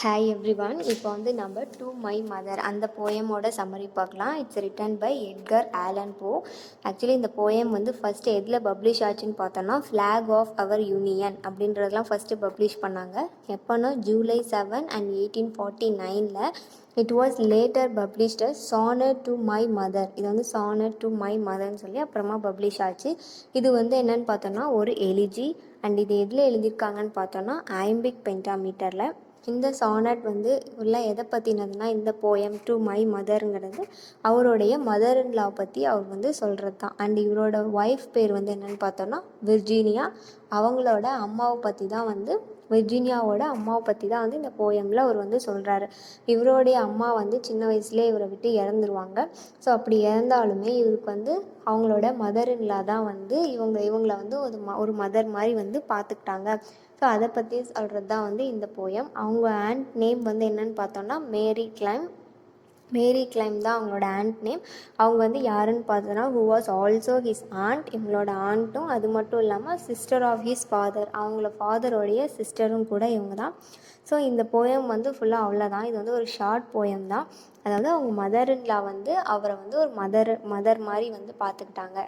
Hi everyone. இப்போ வந்து நம்ம டு மை மதர் அந்த போயமோட சம்மரி பார்க்கலாம். It's written by Edgar Allan Poe. Actually இந்த போயம் வந்து ஃபஸ்ட்டு எதில் பப்ளிஷ் ஆச்சுன்னு பார்த்தோன்னா ஃப்ளாக் ஆஃப் அவர் யூனியன் அப்படின்றதெல்லாம் ஃபஸ்ட்டு பப்ளிஷ் பண்ணாங்க. எப்போனா July 7 and 1849. It was later published sonnet to my mother. இது வந்து சானட் டு மை மதர்னு சொல்லி அப்புறமா பப்ளிஷ் ஆச்சு. இது வந்து என்னென்னு பார்த்தோன்னா ஒரு எலிஜி. அண்ட் இது எதில் எழுதியிருக்காங்கன்னு பார்த்தோன்னா ஐம்பிக் பென்டாமீட்டரில். இந்த சானட் வந்து உள்ள எதை பற்றினதுன்னா இந்த போயம் டு மை மதருங்கிறது அவருடைய மதர் இன் லா பற்றி அவர் வந்து சொல்கிறது தான். அண்ட் இவரோட ஒய்ஃப் பேர் வந்து என்னென்னு பார்த்தோன்னா விர்ஜீனியா. அவங்களோட அம்மாவை பற்றி தான் வந்து விர்ஜீனியாவோட அம்மாவை பற்றி தான் வந்து இந்த போயமில் அவர் வந்து சொல்கிறாரு. இவருடைய அம்மா வந்து சின்ன வயசுலேயே இவரை விட்டு இறந்துருவாங்க. ஸோ அப்படி இறந்தாலுமே இவருக்கு வந்து அவங்களோட மதர் இன் லா தான் வந்து இவங்களை வந்து ஒரு மதர் மாதிரி வந்து பார்த்துக்கிட்டாங்க. ஸோ அதை பற்றி சொல்கிறது தான் வந்து இந்த போயம். அவங்க ஆண்ட் நேம் வந்து என்னென்னு பார்த்தோன்னா மேரி கிளைம். மேரி கிளைம் தான் அவங்களோட ஆண்ட் நேம். அவங்க வந்து யாருன்னு பார்த்தோன்னா who was also his and. இவங்களோட ஆண்ட்டும் அது மட்டும் இல்லாமல் சிஸ்டர் ஆஃப் ஹிஸ் ஃபாதர், அவங்கள ஃபாதரோடைய சிஸ்டரும் கூட இவங்க தான். ஸோ இந்த போயம் வந்து ஃபுல்லாக அவ்வளோதான். இது வந்து ஒரு ஷார்ட் போயம் தான். அதாவது அவங்க மதர் இன் லா வந்து அவரை வந்து ஒரு மதர் மாதிரி வந்து பார்த்துக்கிட்டாங்க.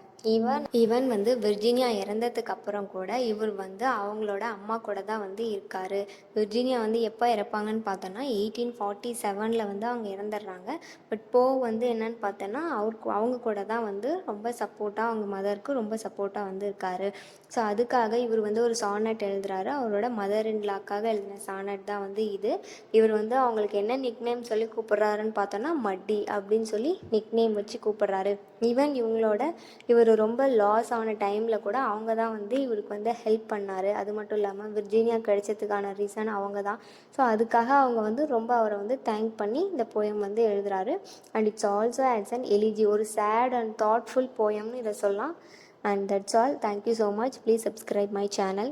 ஈவன் வந்து விர்ஜீனியா இறந்ததுக்கு அப்புறம் கூட இவர் வந்து அவங்களோட அம்மா கூட தான் வந்து இருக்கார். விர்ஜீனியா வந்து எப்போ இறப்பாங்கன்னு பார்த்தோன்னா 1847 வந்து அவங்க இறந்துடுறாங்க. பட் போ வந்து என்னன்னு பார்த்தோன்னா அவங்க கூட தான் வந்து ரொம்ப சப்போர்ட்டாக, அவங்க மதருக்கு ரொம்ப சப்போர்ட்டாக வந்து இருக்கார். ஸோ அதுக்காக இவர் வந்து ஒரு சானட் எழுதுறாரு. அவரோட மதர் இன் லாக்காக எழுதின சானட் தான் வந்து இது. இவர் வந்து அவங்களுக்கு என்ன நிக்நேம் சொல்லி கூப்பிட்றாருன்னு பார்த்தோன்னா மட்டி அப்படின்னு சொல்லி நிக்நேம் வச்சு கூப்பிட்றாரு. ஈவன் இவர் ரொம்ப லாஸ் ஆன டைமில் கூட அவங்க தான் வந்து இவருக்கு வந்து ஹெல்ப் பண்ணார். அது மட்டும் இல்லாமல் விர்ஜீனியா கிடைச்சதுக்கான ரீசன் அவங்க தான். ஸோ அதுக்காக அவங்க வந்து ரொம்ப அவரை வந்து தேங்க் பண்ணி இந்த போயம் வந்து எழுதுறாரு. And it's also as an elegy, ஒரு சேட் அண்ட் தாட்ஃபுல் போயம்னு இதை சொல்லலாம். And that's all. Thank you so much. Please subscribe my channel.